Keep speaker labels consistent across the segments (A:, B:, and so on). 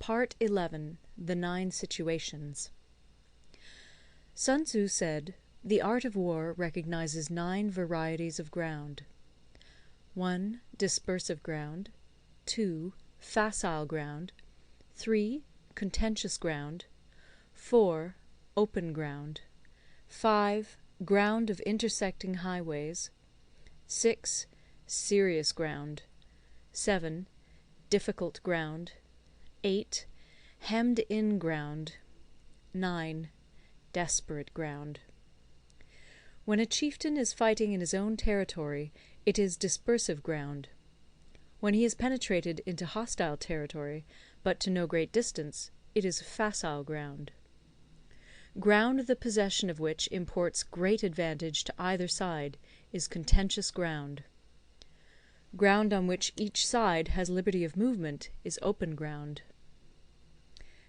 A: Part 11. The 9 Situations. Sun Tzu said, "The art of war recognizes 9 varieties of ground. 1. Dispersive ground. 2. Facile ground. 3. Contentious ground. 4. Open ground. 5. Ground of intersecting highways. 6. Serious ground. 7. Difficult ground. 8. Hemmed-in ground. 9. Desperate ground." When a chieftain is fighting in his own territory, it is dispersive ground. When he has penetrated into hostile territory, but to no great distance, it is facile ground. Ground the possession of which imports great advantage to either side is contentious ground. Ground on which each side has liberty of movement is open ground.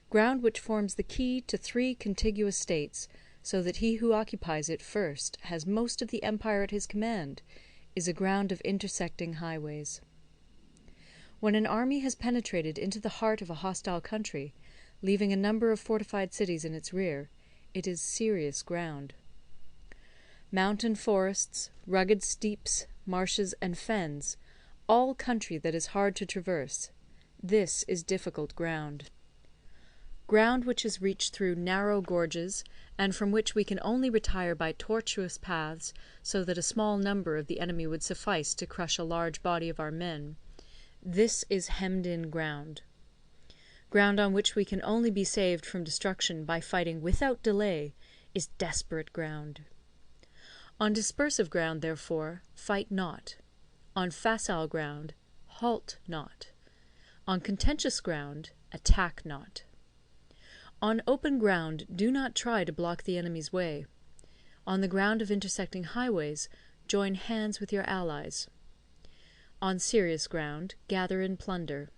A: Ground which forms the key to 3 contiguous states, so that he who occupies it first has most of the empire at his command, is a ground of intersecting highways. When an army has penetrated into the heart of a hostile country, leaving a number of fortified cities in its rear, it is serious ground. Mountain forests, rugged steeps, marshes, and fens, all country that is hard to traverse, this is difficult ground. Ground which is reached through narrow gorges, and from which we can only retire by tortuous paths, so that a small number of the enemy would suffice to crush a large body of our men, this is hemmed-in ground. Ground on which we can only be saved from destruction by fighting without delay is desperate ground. On dispersive ground, therefore, fight not. On facile ground, halt not. On contentious ground, attack not. On open ground, do not try to block the enemy's way. On the ground of intersecting highways, join hands with your allies. On serious ground, gather in plunder.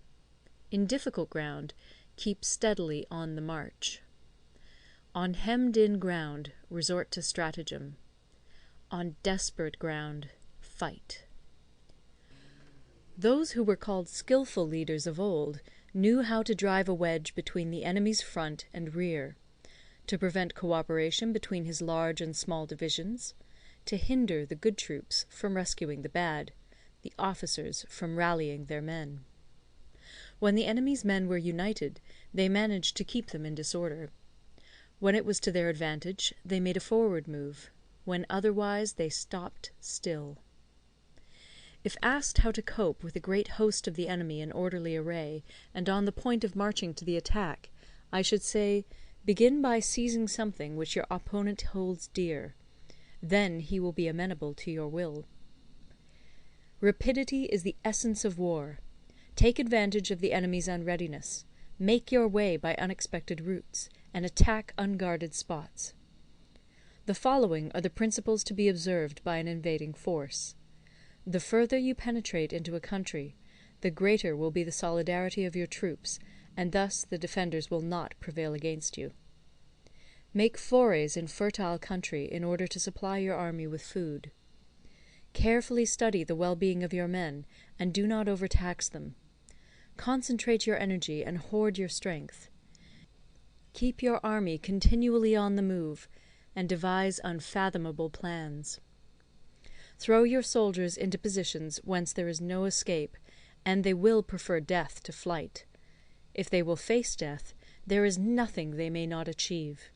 A: In difficult ground, keep steadily on the march. On hemmed-in ground, resort to stratagem. On desperate ground, fight. Those who were called skilful leaders of old knew how to drive a wedge between the enemy's front and rear, to prevent cooperation between his large and small divisions, to hinder the good troops from rescuing the bad, the officers from rallying their men. When the enemy's men were united, they managed to keep them in disorder. When it was to their advantage, they made a forward move. When otherwise, they stopped still. If asked how to cope with a great host of the enemy in orderly array, and on the point of marching to the attack, I should say, begin by seizing something which your opponent holds dear. Then he will be amenable to your will. Rapidity is the essence of war. Take advantage of the enemy's unreadiness. Make your way by unexpected routes, and attack unguarded spots. The following are the principles to be observed by an invading force. The further you penetrate into a country, the greater will be the solidarity of your troops, and thus the defenders will not prevail against you. Make forays in fertile country in order to supply your army with food. Carefully study the well-being of your men, and do not overtax them. Concentrate your energy and hoard your strength. Keep your army continually on the move, and devise unfathomable plans. Throw your soldiers into positions whence there is no escape, and they will prefer death to flight. If they will face death, there is nothing they may not achieve.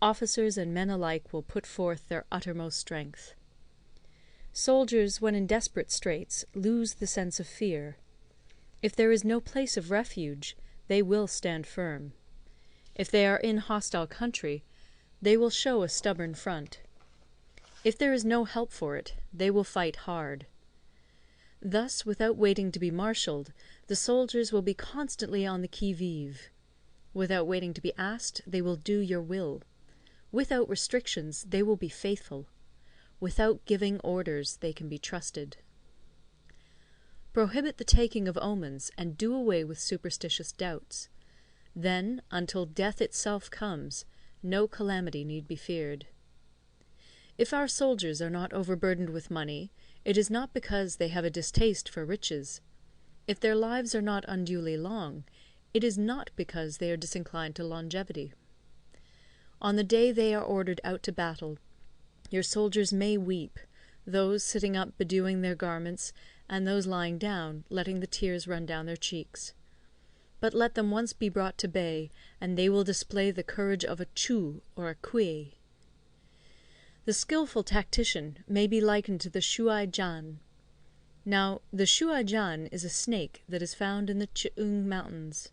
A: Officers and men alike will put forth their uttermost strength. Soldiers, when in desperate straits, lose the sense of fear. If there is no place of refuge, they will stand firm. If they are in hostile country, they will show a stubborn front. If there is no help for it, they will fight hard. Thus, without waiting to be marshalled, the soldiers will be constantly on the qui-vive. Without waiting to be asked, they will do your will. Without restrictions, they will be faithful. Without giving orders, they can be trusted. Prohibit the taking of omens, and do away with superstitious doubts. Then, until death itself comes, no calamity need be feared. If our soldiers are not overburdened with money, it is not because they have a distaste for riches. If their lives are not unduly long, it is not because they are disinclined to longevity. On the day they are ordered out to battle, your soldiers may weep, those sitting up bedewing their garments, and those lying down, letting the tears run down their cheeks. But let them once be brought to bay, and they will display the courage of a Chu or a Kui. The skilful tactician may be likened to the Shuai Jan. Now, the Shuai Jan is a snake that is found in the Ch'ung Mountains.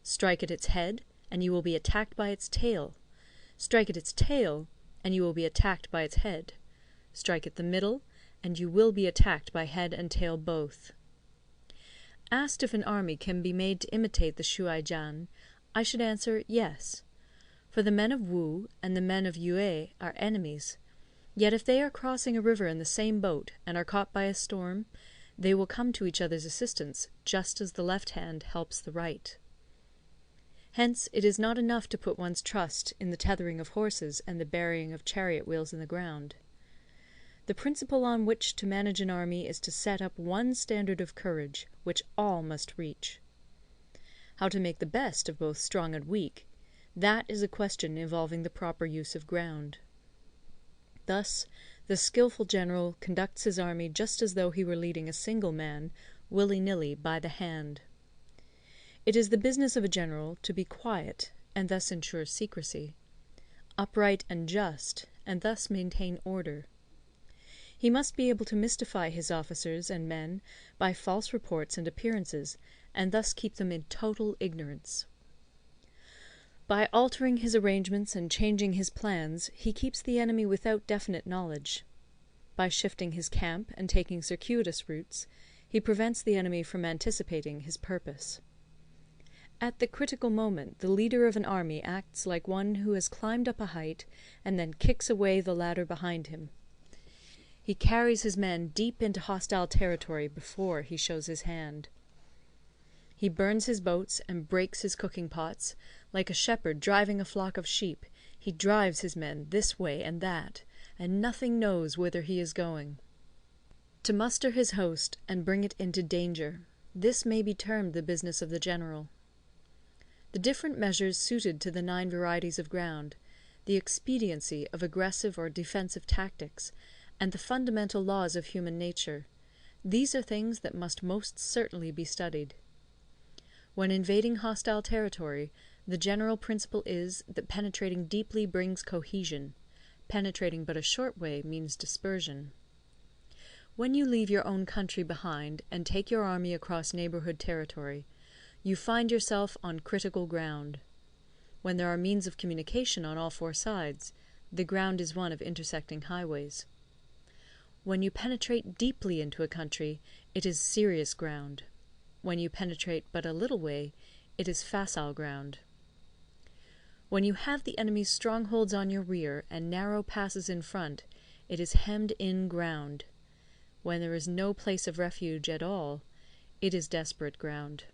A: Strike at its head, and you will be attacked by its tail. Strike at its tail, and you will be attacked by its head. Strike at the middle, and you will be attacked by head and tail both. Asked if an army can be made to imitate the Shuai Jan, I should answer yes. For the men of Wu and the men of Yue are enemies. Yet if they are crossing a river in the same boat, and are caught by a storm, they will come to each other's assistance, just as the left hand helps the right. Hence it is not enough to put one's trust in the tethering of horses and the burying of chariot wheels in the ground. The principle on which to manage an army is to set up one standard of courage, which all must reach. How to make the best of both strong and weak, that is a question involving the proper use of ground. Thus, the skilful general conducts his army just as though he were leading a single man, willy-nilly, by the hand. It is the business of a general to be quiet, and thus ensure secrecy; upright and just, and thus maintain order. He must be able to mystify his officers and men by false reports and appearances, and thus keep them in total ignorance. By altering his arrangements and changing his plans, he keeps the enemy without definite knowledge. By shifting his camp and taking circuitous routes, he prevents the enemy from anticipating his purpose. At the critical moment, the leader of an army acts like one who has climbed up a height and then kicks away the ladder behind him. He carries his men deep into hostile territory before he shows his hand. He burns his boats and breaks his cooking pots. Like a shepherd driving a flock of sheep, he drives his men this way and that, and nothing knows whither he is going. To muster his host and bring it into danger, this may be termed the business of the general. The different measures suited to the 9 varieties of ground, the expediency of aggressive or defensive tactics, and the fundamental laws of human nature, these are things that must most certainly be studied. When invading hostile territory, the general principle is that penetrating deeply brings cohesion; penetrating but a short way means dispersion. When you leave your own country behind and take your army across neighbourhood territory, you find yourself on critical ground. When there are means of communication on all 4 sides, the ground is one of intersecting highways. When you penetrate deeply into a country, it is serious ground. When you penetrate but a little way, it is facile ground. When you have the enemy's strongholds on your rear and narrow passes in front, it is hemmed-in ground. When there is no place of refuge at all, it is desperate ground.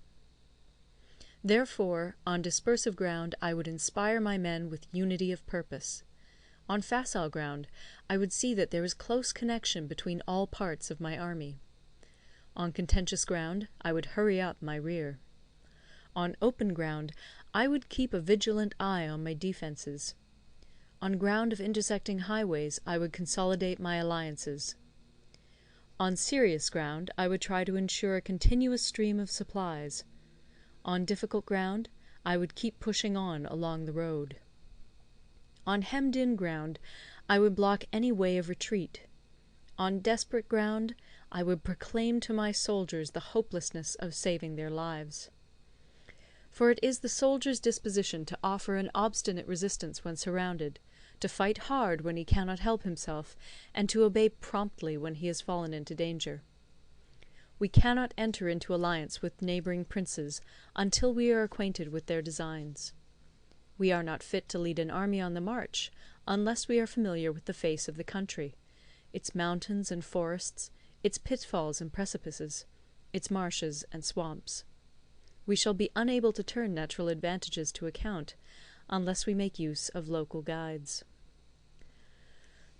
A: Therefore, on dispersive ground I would inspire my men with unity of purpose. On facile ground, I would see that there is close connection between all parts of my army. On contentious ground, I would hurry up my rear. On open ground, I would keep a vigilant eye on my defences. On ground of intersecting highways, I would consolidate my alliances. On serious ground, I would try to ensure a continuous stream of supplies. On difficult ground, I would keep pushing on along the road. On hemmed-in ground, I would block any way of retreat. On desperate ground, I would proclaim to my soldiers the hopelessness of saving their lives. For it is the soldier's disposition to offer an obstinate resistance when surrounded, to fight hard when he cannot help himself, and to obey promptly when he has fallen into danger. We cannot enter into alliance with neighbouring princes until we are acquainted with their designs. We are not fit to lead an army on the march unless we are familiar with the face of the country, its mountains and forests, its pitfalls and precipices, its marshes and swamps. We shall be unable to turn natural advantages to account unless we make use of local guides.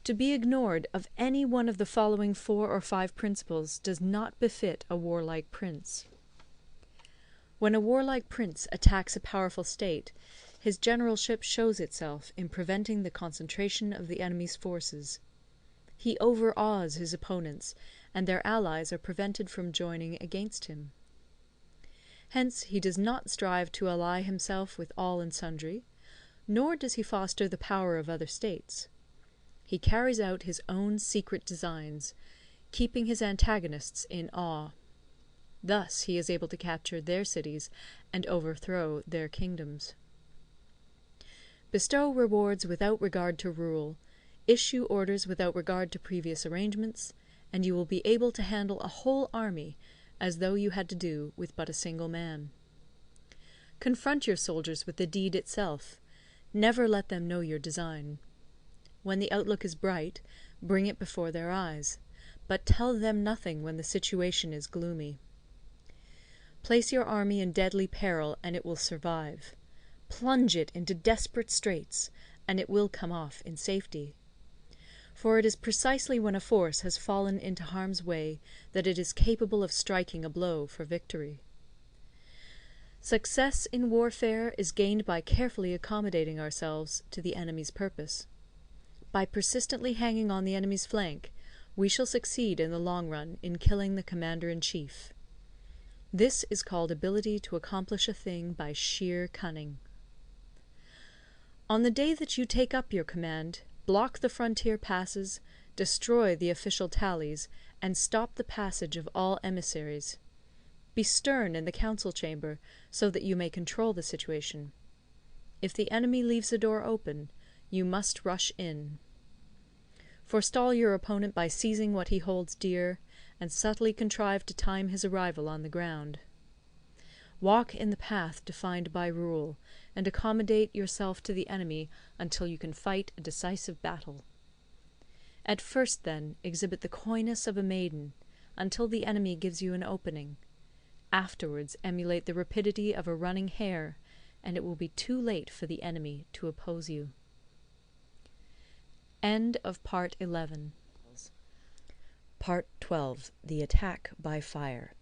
A: To be ignored of any one of the following 4 or 5 principles does not befit a warlike prince. When a warlike prince attacks a powerful state, his generalship shows itself in preventing the concentration of the enemy's forces. He overawes his opponents, and their allies are prevented from joining against him. Hence he does not strive to ally himself with all and sundry, nor does he foster the power of other states. He carries out his own secret designs, keeping his antagonists in awe. Thus he is able to capture their cities and overthrow their kingdoms. Bestow rewards without regard to rule, issue orders without regard to previous arrangements, and you will be able to handle a whole army as though you had to do with but a single man. Confront your soldiers with the deed itself. Never let them know your design. When the outlook is bright, bring it before their eyes, but tell them nothing when the situation is gloomy. Place your army in deadly peril, and it will survive. Plunge it into desperate straits, and it will come off in safety. For it is precisely when a force has fallen into harm's way that it is capable of striking a blow for victory. Success in warfare is gained by carefully accommodating ourselves to the enemy's purpose. By persistently hanging on the enemy's flank, we shall succeed in the long run in killing the commander-in-chief. This is called ability to accomplish a thing by sheer cunning. On the day that you take up your command, block the frontier passes, destroy the official tallies, and stop the passage of all emissaries. Be stern in the council chamber, so that you may control the situation. If the enemy leaves the door open, you must rush in. Forestall your opponent by seizing what he holds dear, and subtly contrive to time his arrival on the ground. Walk in the path defined by rule, and accommodate yourself to the enemy until you can fight a decisive battle. At first, then, exhibit the coyness of a maiden, until the enemy gives you an opening. Afterwards emulate the rapidity of a running hare, and it will be too late for the enemy to oppose you. End of Part 11. Part 12. The Attack by Fire.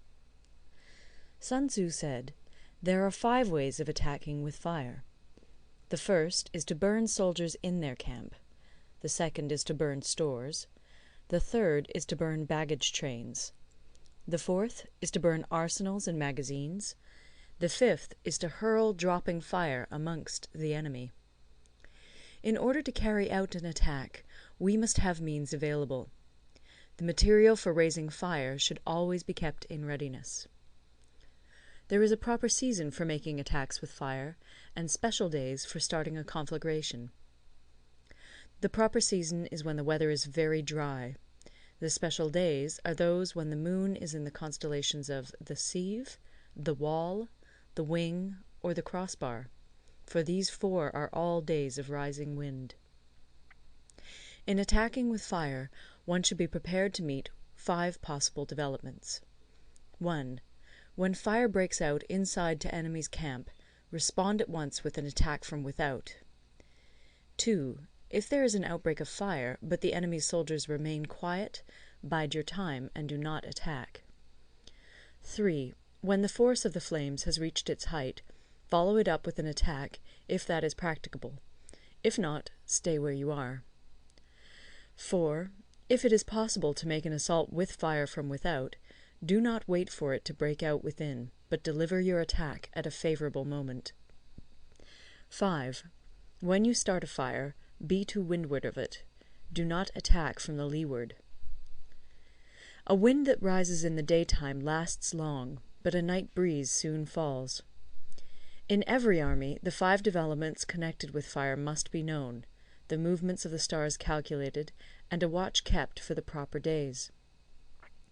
A: Sun Tzu said, "There are 5 ways of attacking with fire. The first is to burn soldiers in their camp. The second is to burn stores. The third is to burn baggage trains. The fourth is to burn arsenals and magazines. The fifth is to hurl dropping fire amongst the enemy." In order to carry out an attack, we must have means available. The material for raising fire should always be kept in readiness. There is a proper season for making attacks with fire, and special days for starting a conflagration. The proper season is when the weather is very dry. The special days are those when the moon is in the constellations of the Sieve, the Wall, the Wing, or the Crossbar, for these 4 are all days of rising wind. In attacking with fire, one should be prepared to meet 5 possible developments. 1. When fire breaks out inside to enemy's camp, respond at once with an attack from without. 2. If there is an outbreak of fire, but the enemy's soldiers remain quiet, bide your time and do not attack. 3. When the force of the flames has reached its height, follow it up with an attack, if that is practicable. If not, stay where you are. 4. If it is possible to make an assault with fire from without, do not wait for it to break out within, but deliver your attack at a favourable moment. 5. When you start a fire, be to windward of it. Do not attack from the leeward. A wind that rises in the daytime lasts long, but a night breeze soon falls. In every army, the 5 developments connected with fire must be known, the movements of the stars calculated, and a watch kept for the proper days.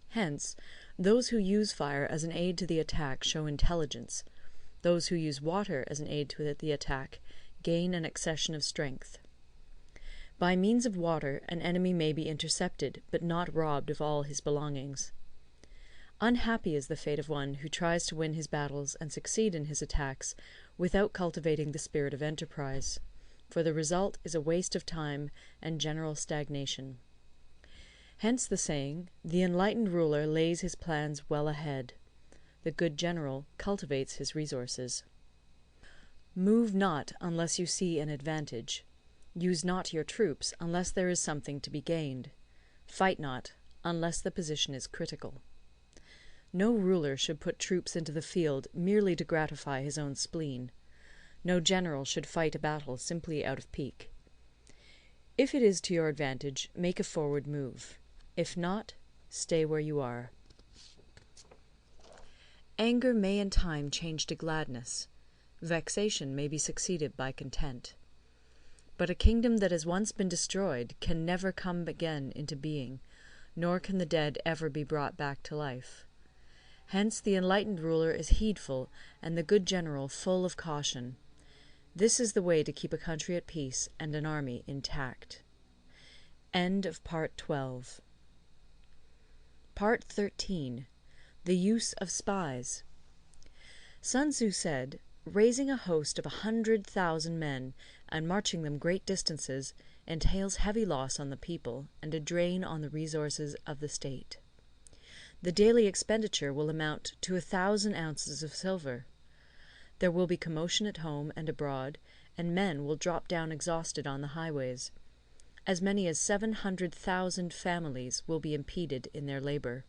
A: Hence, those who use fire as an aid to the attack show intelligence. Those who use water as an aid to the attack gain an accession of strength. By means of water, an enemy may be intercepted, but not robbed of all his belongings. Unhappy is the fate of one who tries to win his battles and succeed in his attacks without cultivating the spirit of enterprise, for the result is a waste of time and general stagnation. Hence the saying, "The enlightened ruler lays his plans well ahead." the good general cultivates his resources. Move not unless you see an advantage. Use not your troops unless there is something to be gained. Fight not unless the position is critical. No ruler should put troops into the field merely to gratify his own spleen. No general should fight a battle simply out of pique. If it is to your advantage, make a forward move. If not, stay where you are. Anger may in time change to gladness. Vexation may be succeeded by content. But a kingdom that has once been destroyed can never come again into being, nor can the dead ever be brought back to life. Hence the enlightened ruler is heedful, and the good general full of caution. This is the way to keep a country at peace and an army intact. End of Part 12. Part 13. The Use of Spies. Sun Tzu said, "Raising a host of 100,000 men and marching them great distances entails heavy loss on the people and a drain on the resources of the state. The daily expenditure will amount to 1,000 ounces of silver. There will be commotion at home and abroad, and men will drop down exhausted on the highways. As many as 700,000 families will be impeded in their labour.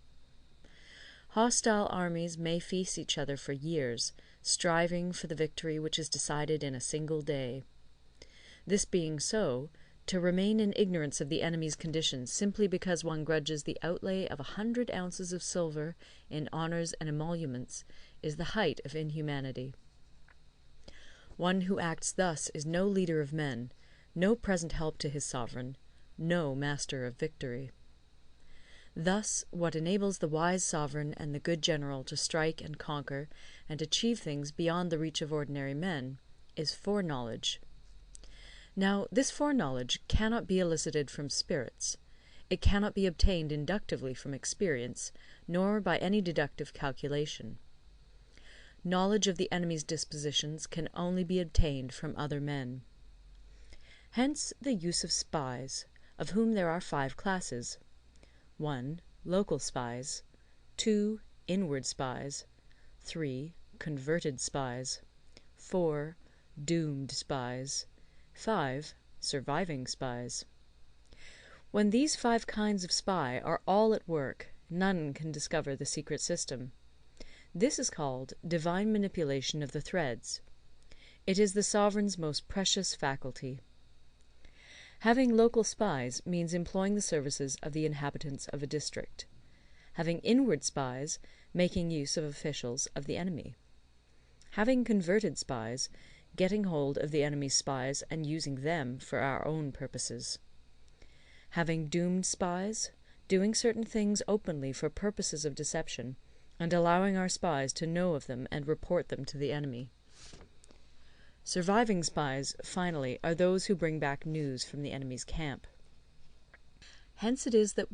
A: Hostile armies may feast each other for years, striving for the victory which is decided in a single day. This being so, to remain in ignorance of the enemy's condition simply because one grudges the outlay of 100 ounces of silver in honours and emoluments is the height of inhumanity. One who acts thus is no leader of men, no present help to his sovereign, no master of victory. Thus, what enables the wise sovereign and the good general to strike and conquer and achieve things beyond the reach of ordinary men is foreknowledge. Now, this foreknowledge cannot be elicited from spirits. It cannot be obtained inductively from experience, nor by any deductive calculation. Knowledge of the enemy's dispositions can only be obtained from other men. Hence the use of spies, of whom there are 5 classes. 1. Local spies. 2. Inward spies. 3. Converted spies. 4. Doomed spies. 5. Surviving spies. When these 5 kinds of spy are all at work, none can discover the secret system. This is called divine manipulation of the threads. It is the sovereign's most precious faculty. Having local spies means employing the services of the inhabitants of a district. Having inward spies, making use of officials of the enemy. Having converted spies, getting hold of the enemy's spies and using them for our own purposes. Having doomed spies, doing certain things openly for purposes of deception, and allowing our spies to know of them and report them to the enemy. Surviving spies, finally, are those who bring back news from the enemy's camp. Hence it is that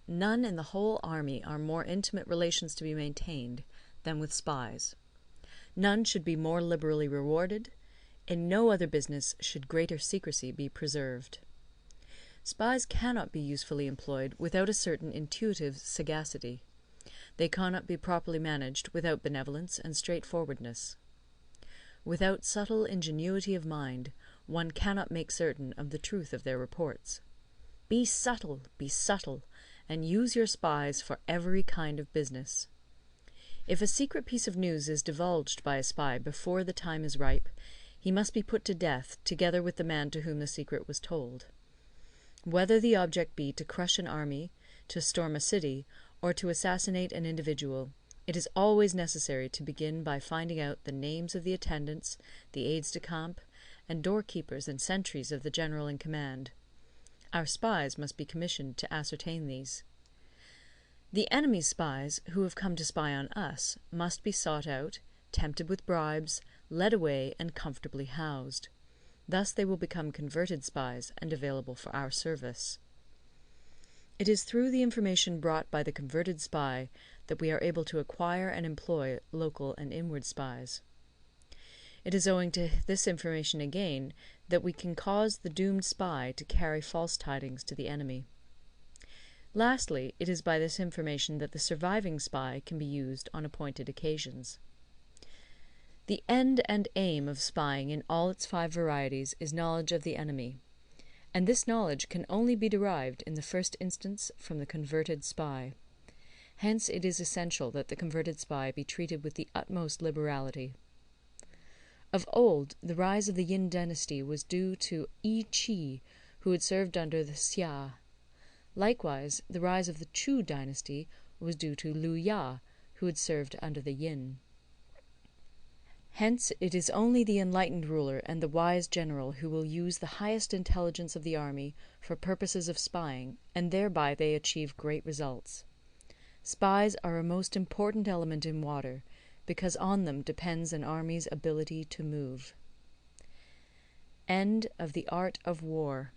A: none in the whole army are more intimate relations to be maintained than with spies. None should be more liberally rewarded. In no other business should greater secrecy be preserved. Spies cannot be usefully employed without a certain intuitive sagacity. They cannot be properly managed without benevolence and straightforwardness. Without subtle ingenuity of mind, one cannot make certain of the truth of their reports. Be subtle, and use your spies for every kind of business. If a secret piece of news is divulged by a spy before the time is ripe, he must be put to death together with the man to whom the secret was told. Whether the object be to crush an army, to storm a city, or to assassinate an individual, it is always necessary to begin by finding out the names of the attendants, the aides-de-camp, and doorkeepers and sentries of the general in command. Our spies must be commissioned to ascertain these. The enemy's spies, who have come to spy on us, must be sought out, tempted with bribes, led away, and comfortably housed. Thus they will become converted spies and available for our service. It is through the information brought by the converted spy that we are able to acquire and employ local and inward spies. It is owing to this information again that we can cause the doomed spy to carry false tidings to the enemy. Lastly, it is by this information that the surviving spy can be used on appointed occasions. The end and aim of spying in all its 5 varieties is knowledge of the enemy, and this knowledge can only be derived in the first instance from the converted spy. Hence it is essential that the converted spy be treated with the utmost liberality. Of old, the rise of the Yin dynasty was due to Yi Qi, who had served under the Xia. Likewise, the rise of the Chu dynasty was due to Liu Ya, who had served under the Yin. Hence it is only the enlightened ruler and the wise general who will use the highest intelligence of the army for purposes of spying, and thereby they achieve great results. Spies are a most important element in water, because on them depends an army's ability to move. End of the Art of War.